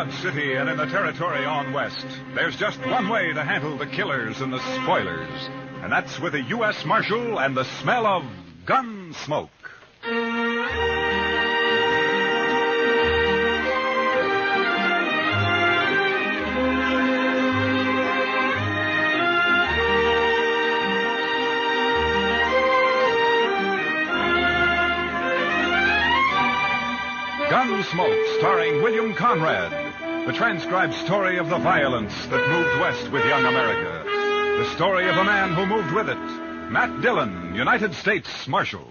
Dodge City and in the territory on west, there's just one way to handle the killers and the spoilers, and that's with a U.S. Marshal and the smell of Gunsmoke. Gunsmoke, starring William Conrad. The transcribed story of the violence that moved west with young America. The story of a man who moved with it. Matt Dillon, United States Marshal.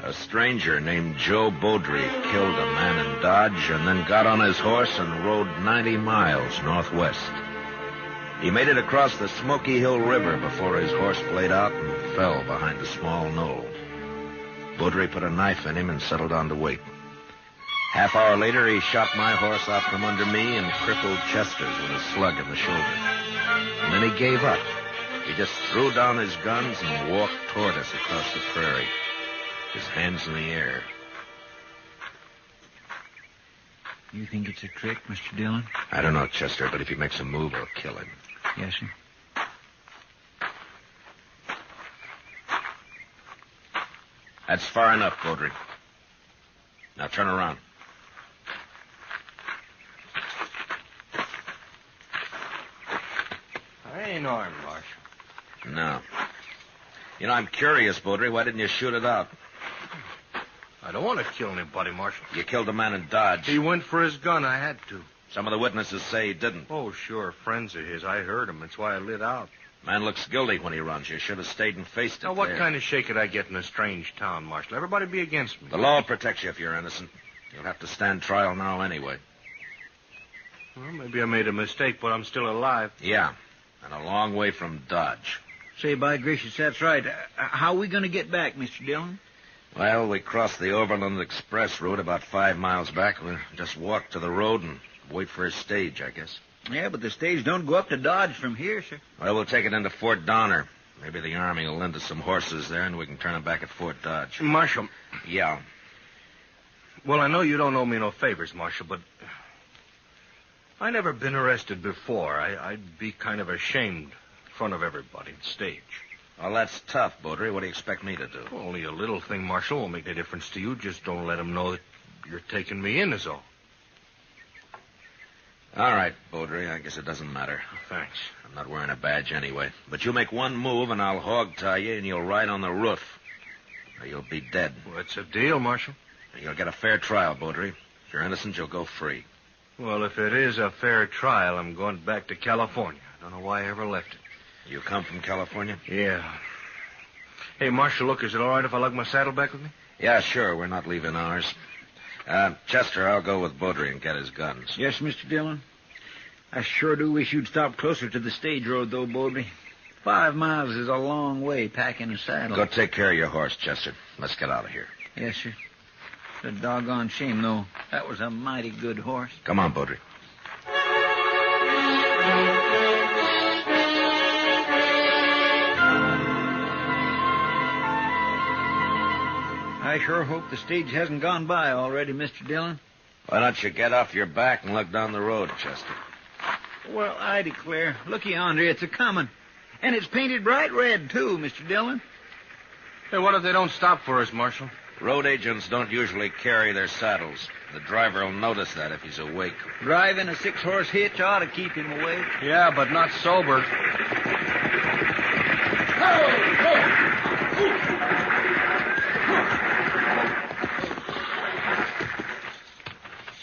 A stranger named Joe Beaudry killed a man in Dodge and then got on his horse and rode 90 miles northwest. He made it across the Smoky Hill River before his horse played out and fell behind a small knoll. Beaudry put a knife in him and settled on to wait. Half-hour later, he shot my horse out from under me and crippled Chester's with a slug in the shoulder. And then he gave up. He just threw down his guns and walked toward us across the prairie, his hands in the air. You think it's a trick, Mr. Dillon? I don't know, Chester, but if he makes a move, I'll kill him. Yes, sir. That's far enough, Beaudry. Now turn around. I ain't armed, Marshal. No. You know, I'm curious, Beaudry. Why didn't you shoot it out? I don't want to kill anybody, Marshal. You killed a man in Dodge. He went for his gun. I had to. Some of the witnesses say he didn't. Oh, sure. Friends of his. I heard him. That's why I lit out. Man looks guilty when he runs. You should have stayed and faced it. Now, what there. kind of shake could I get in a strange town, Marshal? Everybody be against me. The law will protect you if you're innocent. You'll have to stand trial now anyway. Well, maybe I made a mistake, but I'm still alive. Yeah, and a long way from Dodge. Say, by gracious, that's right. How are we going to get back, Mr. Dillon? Well, we crossed the Overland Express route about 5 miles back. We'll just walk to the road and wait for his stage, I guess. Yeah, but the stage don't go up to Dodge from here, sir. Well, we'll take it into Fort Donner. Maybe the Army will lend us some horses there, and we can turn them back at Fort Dodge. Marshal. Yeah. Well, I know you don't owe me no favors, Marshal, but I never been arrested before. I'd be kind of ashamed in front of everybody on stage. Well, that's tough, Beaudry. What do you expect me to do? Well, only a little thing, Marshal. Won't make any difference to you. Just don't let them know that you're taking me in is all. All right, Beaudry. I guess it doesn't matter. Thanks. I'm not wearing a badge anyway. But you make one move, and I'll hog-tie you, and you'll ride on the roof. Or you'll be dead. Well, it's a deal, Marshal. You'll get a fair trial, Beaudry. If you're innocent, you'll go free. Well, if it is a fair trial, I'm going back to California. I don't know why I ever left it. You come from California? Yeah. Hey, Marshal, look, is it all right if I lug my saddle back with me? Yeah, sure. We're not leaving ours. Chester, I'll go with Beaudry and get his guns. Yes, Mr. Dillon. I sure do wish you'd stop closer to the stage road, though, Beaudry. 5 miles is a long way packing a saddle. Go take care of your horse, Chester. Let's get out of here. Yes, sir. It's a doggone shame, though. That was a mighty good horse. Come on, Beaudry. I sure hope the stage hasn't gone by already, Mr. Dillon. Why don't you get off your back and look down the road, Chester? Well, I declare. Looky yonder, it's a-comin'. And it's painted bright red, too, Mr. Dillon. Hey, what if they don't stop for us, Marshal? Road agents don't usually carry their saddles. The driver will notice that if he's awake. Driving a 6-horse hitch ought to keep him awake. Yeah, but not sober.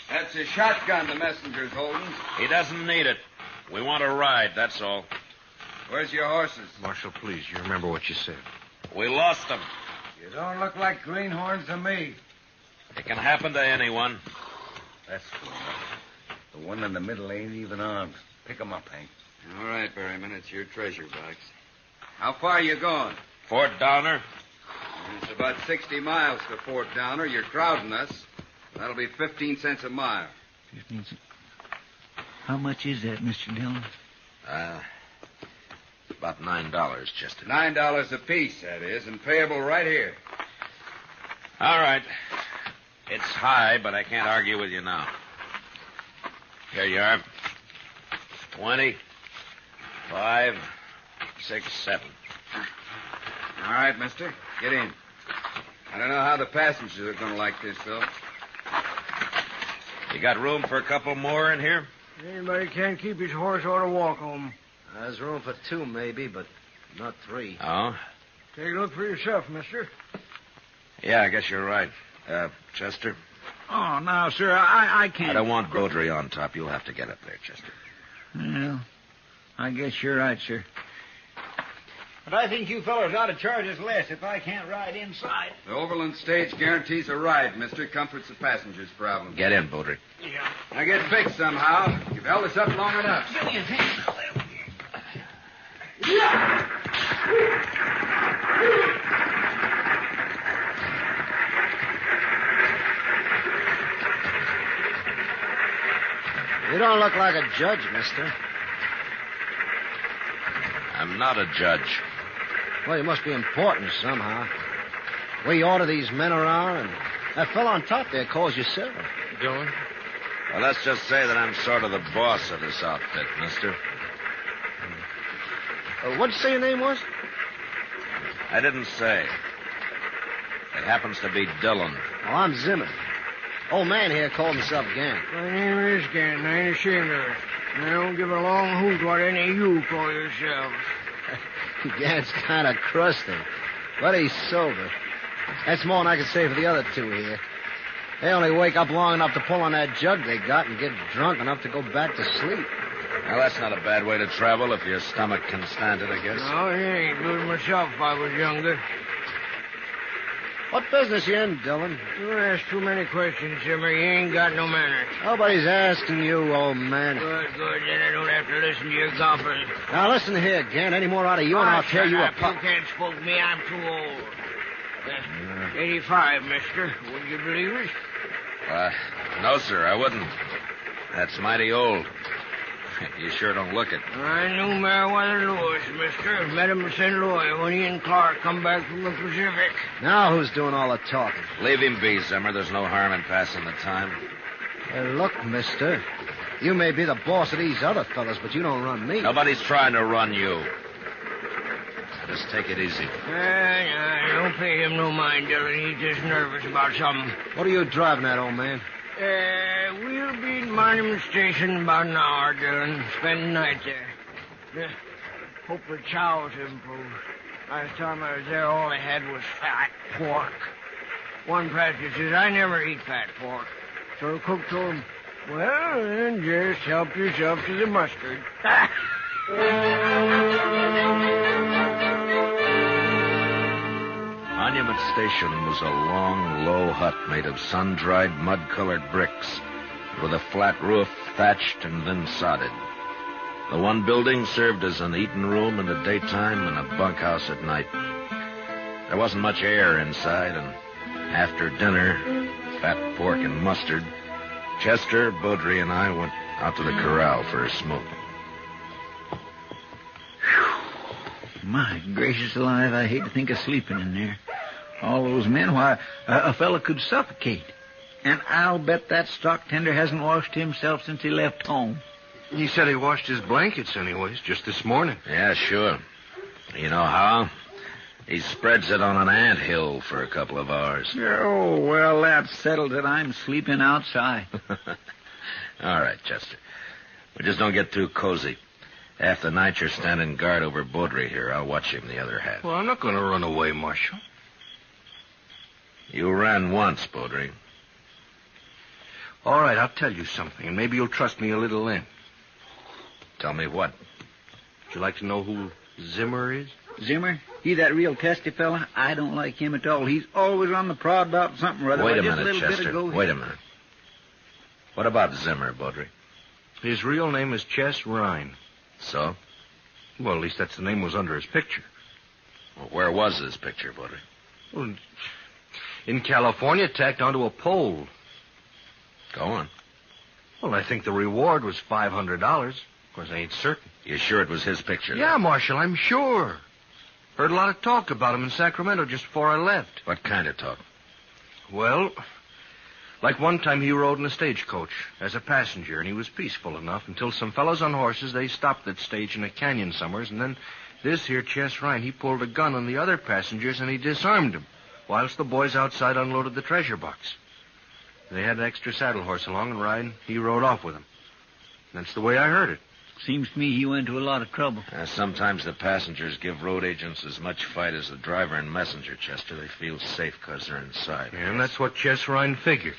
That's a shotgun the messenger's holding. He doesn't need it. We want to ride, that's all. Where's your horses? Marshal, please, you remember what you said. We lost them. You don't look like greenhorns to me. It can happen to anyone. That's good. The one in the middle ain't even armed. Pick 'em up, Hank. All right, Berryman, it's your treasure box. How far you going? Fort Donner. It's about 60 miles to Fort Downer. You're crowding us. That'll be 15 cents a mile. How much is that, Mr. Dillon? About $9, Chester. $9 apiece, that is, and payable right here. All right. It's high, but I can't argue with you now. Here you are. 20, 5, 6, 7. All right, mister. Get in. I don't know how the passengers are going to like this, though. You got room for a couple more in here? Anybody can't keep his horse ought to walk home. There's room for 2, maybe, but not 3. Oh? Take a look for yourself, mister. Yeah, I guess you're right. Chester? Oh, no, sir, I can't. I don't want Beaudry on top. You'll have to get up there, Chester. Well, I guess you're right, sir. But I think you fellas ought to charge us less if I can't ride inside. The Overland stage guarantees a ride, mister. Comforts the passengers' problem. Get in, Beaudry. Yeah. Now get fixed somehow. You've held us up long enough. Give me a hand. You don't look like a judge, mister. I'm not a judge. Well, you must be important somehow. We order these men around, and that fellow on top there calls you sir. Dillon? Well, let's just say that I'm sort of the boss of this outfit, mister. What'd you say your name was? I didn't say. It happens to be Dillon. Well, I'm Zimmer. Old man here called himself Gant. My name is Gann. I ain't ashamed of it. I don't give a long hoot what any of you call yourselves. Gant's kind of crusty, but he's sober. That's more than I can say for the other 2 here. They only wake up long enough to pull on that jug they got and get drunk enough to go back to sleep. Well, that's not a bad way to travel if your stomach can stand it, I guess. No, it ain't good myself if I was younger. What business you in, Dillon? You ask too many questions, Zimmer. You ain't got no manners. Nobody's asking you, old man. Good. Then I don't have to listen to your gobbling. Now, listen here, Gant. Any more out of you, and I'll tear you apart. You can't spook me. I'm too old. 85, mister. Would you believe it? No, sir, I wouldn't. That's mighty old. You sure don't look it. I knew Meriwether Lewis, mister. Met him in St. Louis when he and Clark come back from the Pacific. Now who's doing all the talking? Leave him be, Zimmer. There's no harm in passing the time. Look, mister, you may be the boss of these other fellas, but you don't run me. Nobody's trying to run you. Just take it easy. Don't pay him no mind, Dillon. He's just nervous about something. What are you driving at, old man? We'll be at Monument Station in about an hour, Dillon. Spend the night there. Hope the chow's improved. Last time I was there, all they had was fat pork. One passenger says, I never eat fat pork. So the cook told him, well, then just help yourself to the mustard. Monument Station was a long, low hut made of sun-dried, mud-colored bricks with a flat roof thatched and then sodded. The one building served as an eating room in the daytime and a bunkhouse at night. There wasn't much air inside, and after dinner, fat pork and mustard, Chester, Beaudry, and I went out to the corral for a smoke. My gracious alive, I hate to think of sleeping in there. All those men, why, a fellow could suffocate. And I'll bet that stock tender hasn't washed himself since he left home. He said he washed his blankets anyways, just this morning. Yeah, sure. You know how? He spreads it on an anthill for a couple of hours. Oh, well, that settles it. I'm sleeping outside. All right, Chester. We just don't get too cozy. Half the night you're standing guard over Beaudry here. I'll watch him the other half. Well, I'm not going to run away, Marshal. You ran once, Beaudry. All right, I'll tell you something, and maybe you'll trust me a little then. Tell me what? Would you like to know who Zimmer is? Zimmer? He that real testy fella? I don't like him at all. He's always on the prod about something or other. Wait a Just minute, little bit Chester. ago, Wait a minute. What about Zimmer, Beaudry? His real name is Chess Rhine. So? Well, at least that's the name was under his picture. Well, where was this picture, Beaudry? Well, in California, tacked onto a pole. Go on. Well, I think the reward was $500. Of course, I ain't certain. You sure it was his picture? Yeah, Marshal, I'm sure. Heard a lot of talk about him in Sacramento just before I left. What kind of talk? Well, like one time he rode in a stagecoach as a passenger, and he was peaceful enough until some fellows on horses, they stopped that stage in a canyon somewheres, and then this here Chess Ryan, he pulled a gun on the other passengers, and he disarmed them, whilst the boys outside unloaded the treasure box. They had an extra saddle horse along, and Ryan, he rode off with them. That's the way I heard it. Seems to me he went to a lot of trouble. Sometimes the passengers give road agents as much fight as the driver and messenger, Chester. They feel safe because they're inside. Yeah, and that's what Chess Ryan figured.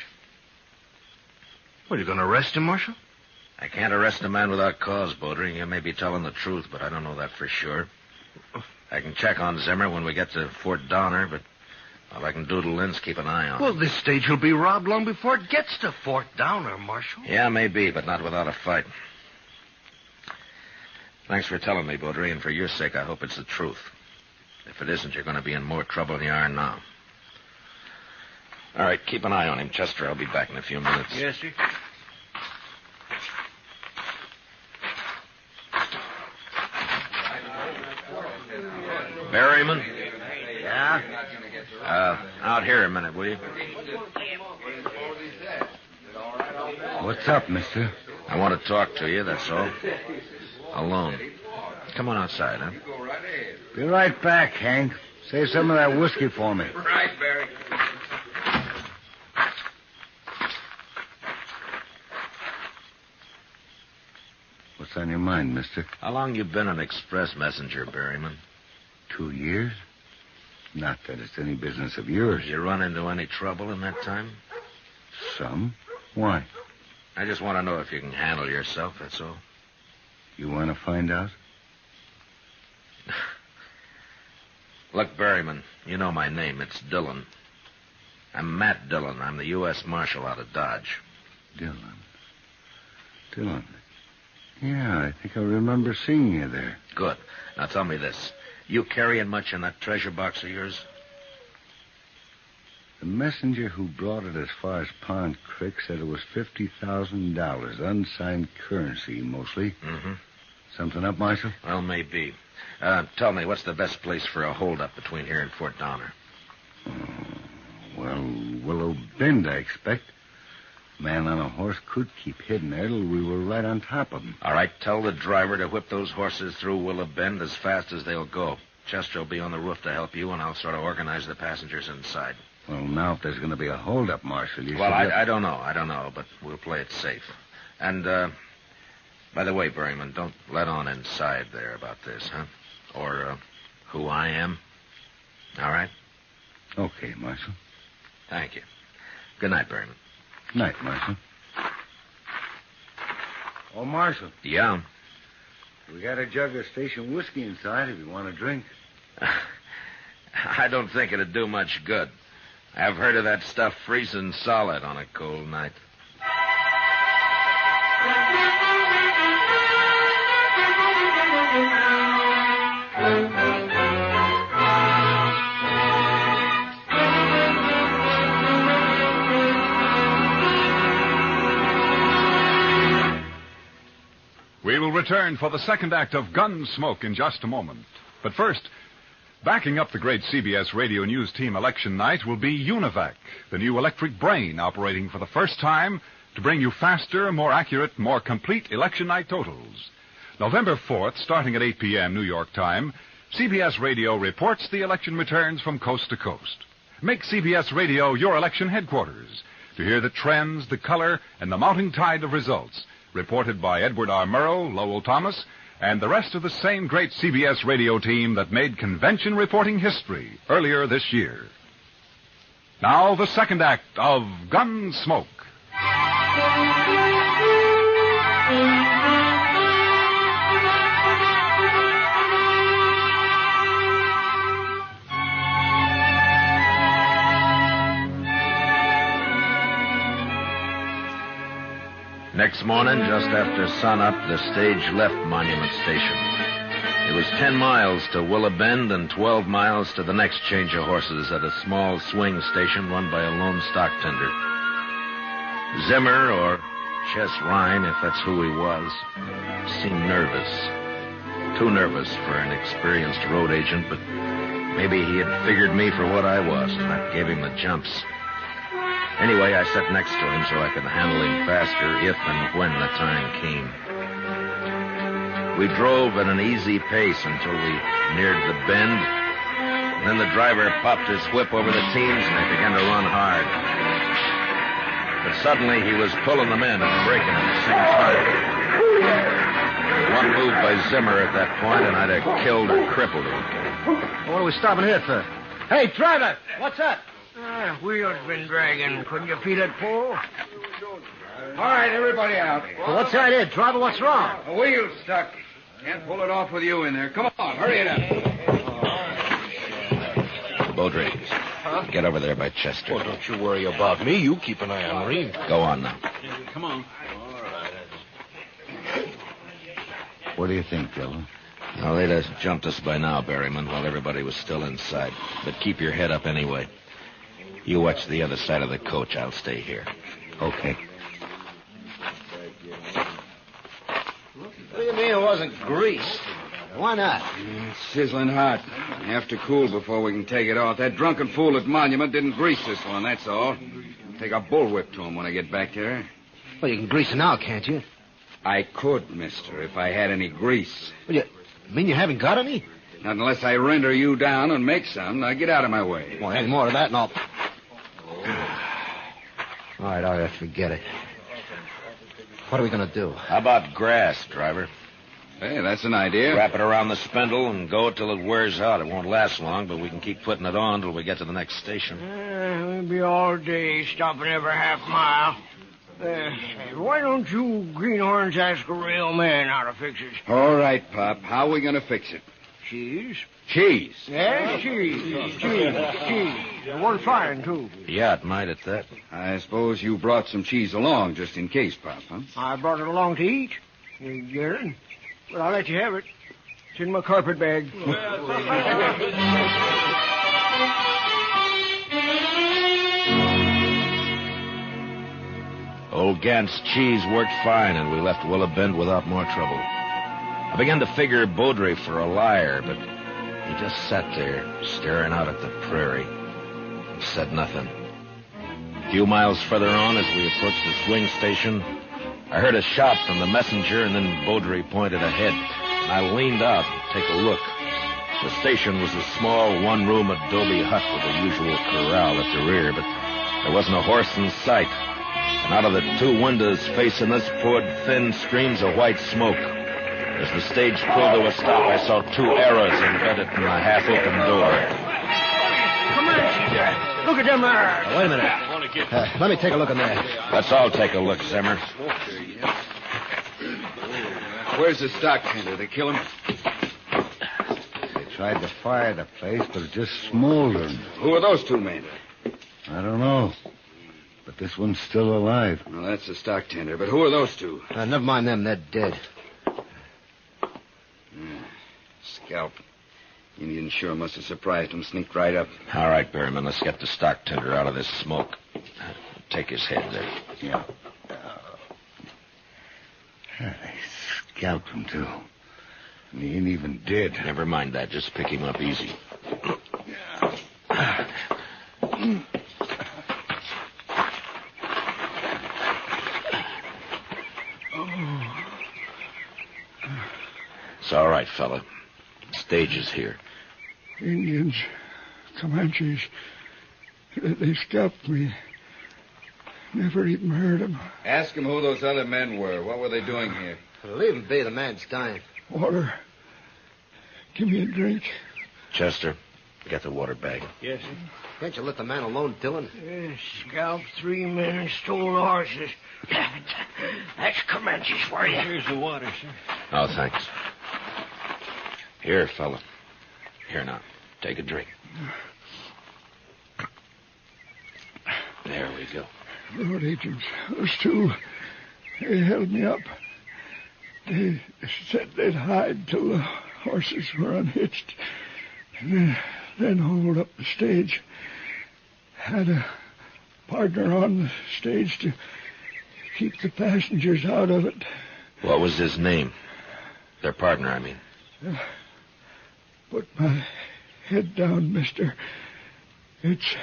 What, are you going to arrest him, Marshal? I can't arrest a man without cause, Baudry. You may be telling the truth, but I don't know that for sure. I can check on Zimmer when we get to Fort Donner, but all I can do to Lynn's keep an eye on Well, him. this stage will be robbed long before it gets to Fort Donner, Marshal. Yeah, maybe, but not without a fight. Thanks for telling me, Baudry, and for your sake, I hope it's the truth. If it isn't, you're going to be in more trouble than you are now. All right, keep an eye on him, Chester. I'll be back in a few minutes. Yes, sir. Berryman? Yeah? Out here a minute, will you? What's up, mister? I want to talk to you, that's all. Alone. Come on outside, huh? Be right back, Hank. Save some of that whiskey for me. Right, Barry. What's on your mind, mister? How long you been an express messenger, Berryman? 2 years? Not that it's any business of yours. Did you run into any trouble in that time? Some? Why? I just want to know if you can handle yourself, that's all. You want to find out? Look, Berryman, you know my name. It's Dillon. I'm Matt Dillon. I'm the U.S. Marshal out of Dodge. Dillon. Yeah, I think I remember seeing you there. Good. Now tell me this. You carrying much in that treasure box of yours? The messenger who brought it as far as Pond Creek said it was $50,000, unsigned currency, mostly. Mm-hmm. Something up, Marshal? Well, maybe. Tell me, what's the best place for a holdup between here and Fort Donner? Well, Willow Bend, I expect. Man on a horse could keep hidden there till we were right on top of him. All right, tell the driver to whip those horses through Willow Bend as fast as they'll go. Chester will be on the roof to help you, and I'll sort of organize the passengers inside. Well, now, if there's going to be a holdup, Marshal, you Well, should... I don't know, but we'll play it safe. And, by the way, Berryman, don't let on inside there about this, huh? Or, who I am. All right? Okay, Marshal. Thank you. Good night, Berryman. Night, Marshal. Oh, Marshal, Yeah? we got a jug of station whiskey inside if you want a drink. I don't think it'd do much good. I've heard of that stuff freezing solid on a cold night. We will return for the second act of Gunsmoke in just a moment. But first, backing up the great CBS Radio News Team election night will be Univac, the new electric brain operating for the first time to bring you faster, more accurate, more complete election night totals. November 4th, starting at 8 p.m. New York time, CBS Radio reports the election returns from coast to coast. Make CBS Radio your election headquarters to hear the trends, the color, and the mounting tide of results reported by Edward R. Murrow, Lowell Thomas, and the rest of the same great CBS radio team that made convention reporting history earlier this year. Now, the second act of Gunsmoke. Next morning, just after sunup, the stage left Monument Station. It was 10 miles to Willow Bend and 12 miles to the next change of horses at a small swing station run by a lone stock tender. Zimmer, or Chess Ryan, if that's who he was, seemed nervous. Too nervous for an experienced road agent, but maybe he had figured me for what I was, and that gave him the jumps. Anyway, I sat next to him so I could handle him faster if and when the time came. We drove at an easy pace until we neared the bend. Then the driver popped his whip over the teams, and they began to run hard. But suddenly he was pulling them in and braking at the same time. One move by Zimmer at that point, and I'd have killed or crippled him. What are we stopping here for? Hey, driver, what's up? Wheel's been dragging. Couldn't you feel it pull? All right, everybody out. Well, what's the idea, driver? What's wrong? The wheel's stuck. Can't pull it off with you in there. Come on, hurry it up. Baudry, get over there by Chester. Oh, don't you worry about me. You keep an eye on Reed. Go on now. Come on. What do you think, Dillon? Well, they'd have jumped us by now, Berryman, while everybody was still inside. But keep your head up anyway. You watch the other side of the coach. I'll stay here. Okay. What do you mean it wasn't greased? Why not? It's sizzling hot. We have to cool before we can take it off. That drunken fool at Monument didn't grease this one, that's all. Take a bullwhip to him when I get back there. Well, you can grease it now, can't you? I could, mister, if I had any grease. Well, you mean you haven't got any? Not unless I render you down and make some. Now get out of my way. Well, any more of that and I'll... All right, forget it. What are we going to do? How about grass, driver? Hey, that's an idea. Wrap it around the spindle and go till it wears out. It won't last long, but we can keep putting it on till we get to the next station. We'll be all day stopping every half mile. Why don't you greenhorns ask a real man how to fix it? All right, Pop. How are we going to fix it? Cheese? Cheese. Yes, cheese. One fine, too. Yeah, it might at that. I suppose you brought some cheese along just in case, Pop, huh? I brought it along to eat. You get it? But I'll let you have it. It's in my carpet bag. Old Gant's cheese worked fine, and we left Willow Bend without more trouble. I began to figure Baudry for a liar, but he just sat there, staring out at the prairie, and said nothing. A few miles further on, as we approached the swing station, I heard a shout from the messenger, and then Baudry pointed ahead, and I leaned out to take a look. The station was a small one-room adobe hut with the usual corral at the rear, but there wasn't a horse in sight. And out of the two windows facing us poured thin streams of white smoke. As the stage pulled to a stop, I saw two arrows embedded in the half-open door. Come on, look at them there. Wait a minute. Let me take a look in there. Let's all take a look, Zimmer. Where's the stock tender? They kill him? They tried to fire the place, but it just smoldered. Who are those two men? I don't know. But this one's still alive. Well, that's the stock tender. But who are those two? Never mind them. They're dead. Scalp. Indian sure must have surprised him, sneaked right up. All right, Berryman, let's get the stock tender out of this smoke. Take his head there. Yeah. They scalped him, too. And he ain't even dead. Never mind that. Just pick him up easy. It's all right, fella. Stage is here. Indians, Comanches, they scalped me. Never even heard them. Ask him who those other men were. What were they doing here? Leave him be. The man's dying. Water. Give me a drink. Chester, get the water bag. Yes, sir. Can't you let the man alone, Dillon? Scalped 3 men and stole the horses. That's Comanches for you. Here's the water, sir. Oh, thanks. Here, fella. Here now. Take a drink. There we go. Road agents, those two, they held me up. They said they'd hide till the horses were unhitched. And then hold up the stage. Had a partner on the stage to keep the passengers out of it. What was his name? Their partner, I mean. Put my head down, mister. It's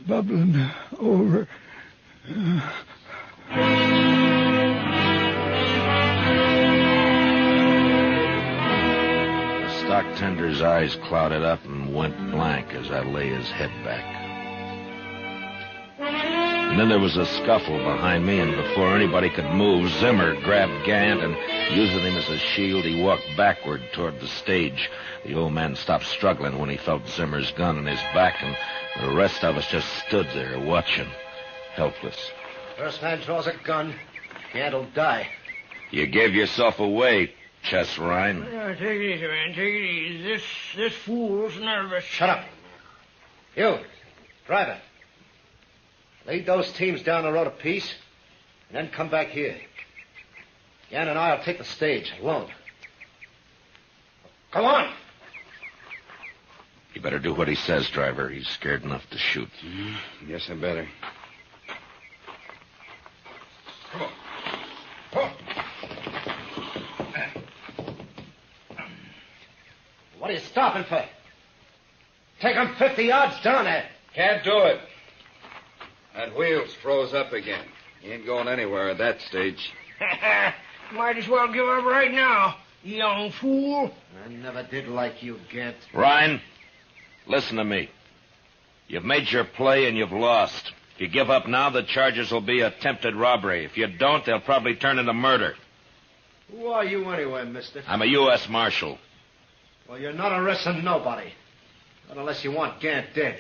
bubbling over. The stock tender's eyes clouded up and went blank as I lay his head back. And then there was a scuffle behind me, and before anybody could move, Zimmer grabbed Gant, and using him as a shield, he walked backward toward the stage. The old man stopped struggling when he felt Zimmer's gun in his back, and the rest of us just stood there watching, helpless. First man draws a gun, Gant'll die. You gave yourself away, Chess Ryan. Take it easy, man. Take it easy. This fool's nervous. Shut up. You, driver. Lead those teams down the road a piece, and then come back here. Jan and I'll take the stage alone. Come on! You better do what he says, driver. He's scared enough to shoot. Yes, I better. Come on. Come on. What are you stopping for? Take him 50 yards down there. Can't do it. That wheel's froze up again. He ain't going anywhere at that stage. Might as well give up right now, you young fool. I never did like you, Gant. Ryan, listen to me. You've made your play and you've lost. If you give up now, the charges will be attempted robbery. If you don't, they'll probably turn into murder. Who are you anyway, mister? I'm a U.S. Marshal. Well, you're not arresting nobody. Not unless you want Gant dead.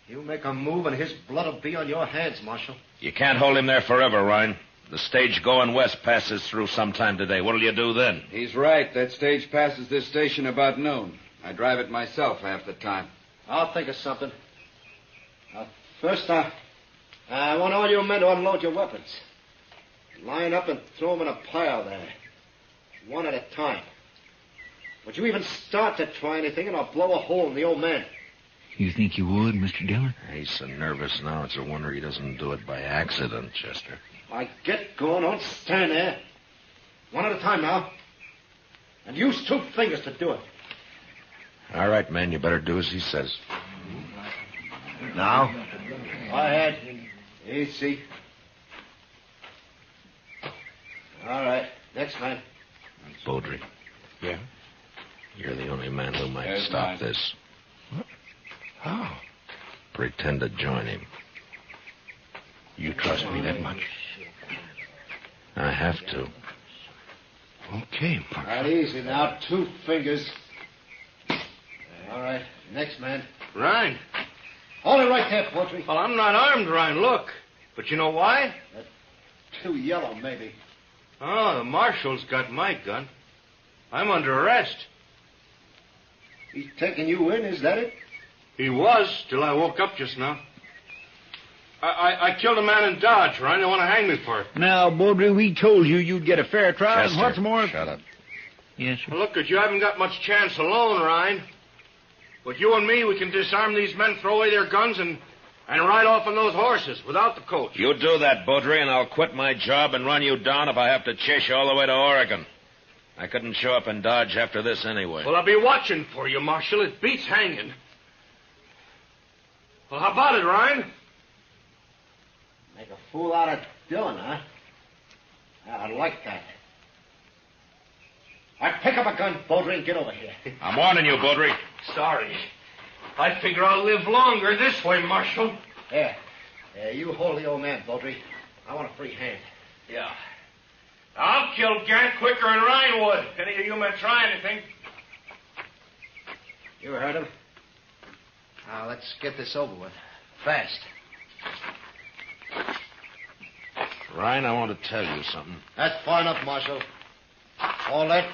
You make a move and his blood will be on your hands, Marshal. You can't hold him there forever, Ryan. The stage going west passes through sometime today. What'll you do then? He's right. That stage passes this station about noon. I drive it myself half the time. I'll think of something. First, I want all you men to unload your weapons. Line up and throw them in a pile there. One at a time. Would you even start to try anything, and I'll blow a hole in the old man. You think you would, Mr. Dillon? He's so nervous now, it's a wonder he doesn't do it by accident, Chester. I get going. Don't stand there. One at a time now. And use 2 fingers to do it. All right, man, you better do as he says. Now? Go ahead. Easy. All right. Next man. Beaudry. Yeah? You're the only man who might There's stop mine. this. How? Pretend to join him. You trust me that much? I have to. Okay, All right, easy now. 2 fingers. All right. Next man. Ryan. Hold it right there, Poultry. Well, I'm not armed, Ryan. Look. But you know why? Too yellow, maybe. Oh, the marshal's got my gun. I'm under arrest. He's taking you in, is that it? He was, till I woke up just now. I killed a man in Dodge, Ryan. They want to hang me for it. Now, Beaudry, we told you you'd get a fair trial, Chester, and what's more... shut up. Yes, sir. Well, look, you haven't got much chance alone, Ryan. But you and me, we can disarm these men, throw away their guns, and ride off on those horses without the coach. You do that, Beaudry, and I'll quit my job and run you down if I have to chase you all the way to Oregon. I couldn't show up in Dodge after this anyway. Well, I'll be watching for you, Marshal. It beats hanging. Well, how about it, Ryan? Make a fool out of Dillon, huh? I like that. All right, pick up a gun, Beaudry, and get over here. I'm warning you, Beaudry. Sorry. I figure I'll live longer this way, Marshal. There. You hold the old man, Beaudry. I want a free hand. Yeah. I'll kill Gant quicker than Ryan would. If any of you men try anything. You heard him. Now, let's get this over with. Fast. Ryan, I want to tell you something. That's far enough, Marshal. All that...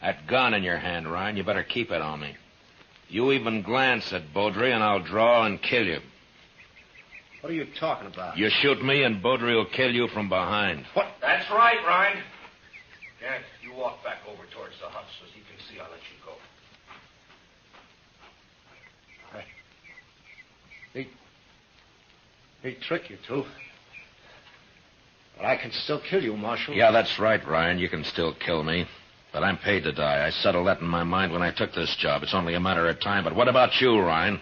That gun in your hand, Ryan, you better keep it on me. You even glance at Beaudry, and I'll draw and kill you. What are you talking about? You shoot me, and Beaudry will kill you from behind. What? That's right, Ryan. Gant, you walk back over towards the hut so he can see I'll let you go. He'd trick you, too. But I can still kill you, Marshal. Yeah, that's right, Ryan. You can still kill me. But I'm paid to die. I settled that in my mind when I took this job. It's only a matter of time. But what about you, Ryan?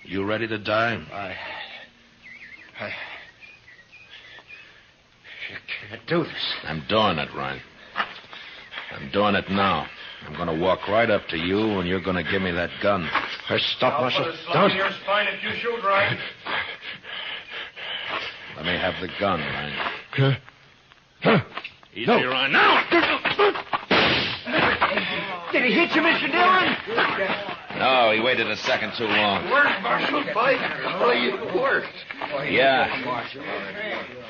You ready to die? You can't do this. I'm doing it, Ryan. I'm doing it now. I'm going to walk right up to you, and you're going to give me that gun. Stop, Marshal. Don't. Your spine if you shoot, Ryan. Let me have the gun, Ryan. Easy, No. Ryan. Now! Did he hit you, Mr. Dillon? No, he waited a second too long. Worked, Marshal. Boy, you worked.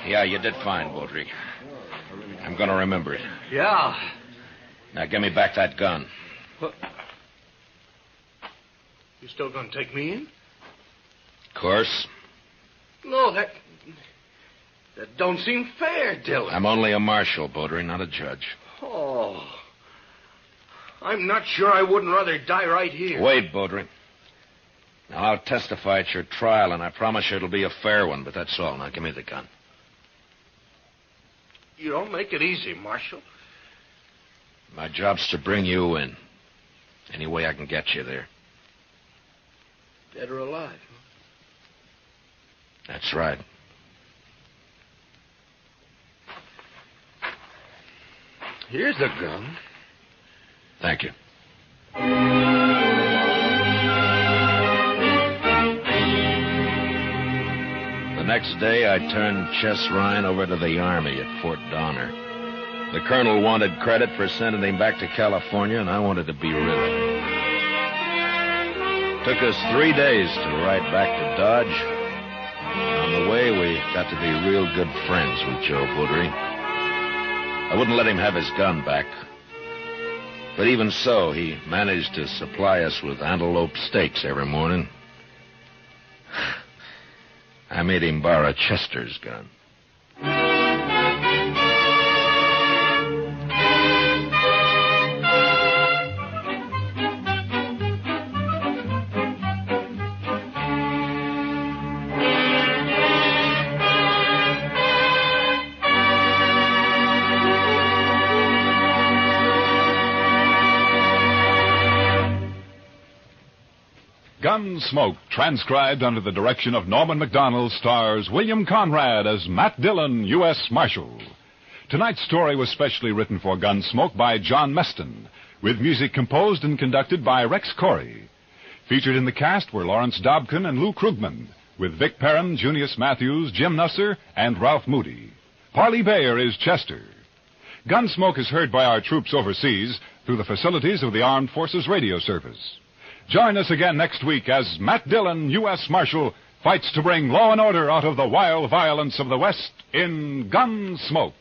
Yeah, you did fine, Baudry. I'm going to remember it. Yeah. Now, give me back that gun. You still going to take me in? Of course. No, that don't seem fair, Dillon. I'm only a marshal, Baudry, not a judge. Oh. I'm not sure I wouldn't rather die right here. Wait, Baudry. Now, I'll testify at your trial, and I promise you it'll be a fair one, but that's all. Now, give me the gun. You don't make it easy, Marshal. My job's to bring you in. Any way I can get you there. Dead or alive. That's right. Here's the gun. Thank you. The next day, I turned Chess Ryan over to the Army at Fort Donner. The colonel wanted credit for sending him back to California, and I wanted to be rid of him. Took us 3 days to ride back to Dodge. On the way, we got to be real good friends with Joe Baudry. I wouldn't let him have his gun back. But even so, he managed to supply us with antelope steaks every morning. I made him borrow Chester's gun. Gunsmoke, transcribed under the direction of Norman MacDonald, stars William Conrad as Matt Dillon, U.S. Marshal. Tonight's story was specially written for Gunsmoke by John Meston, with music composed and conducted by Rex Corey. Featured in the cast were Lawrence Dobkin and Lou Krugman, with Vic Perrin, Junius Matthews, Jim Nusser, and Ralph Moody. Parley Bayer is Chester. Gunsmoke is heard by our troops overseas through the facilities of the Armed Forces Radio Service. Join us again next week as Matt Dillon, U.S. Marshal, fights to bring law and order out of the wild violence of the West in Gunsmoke.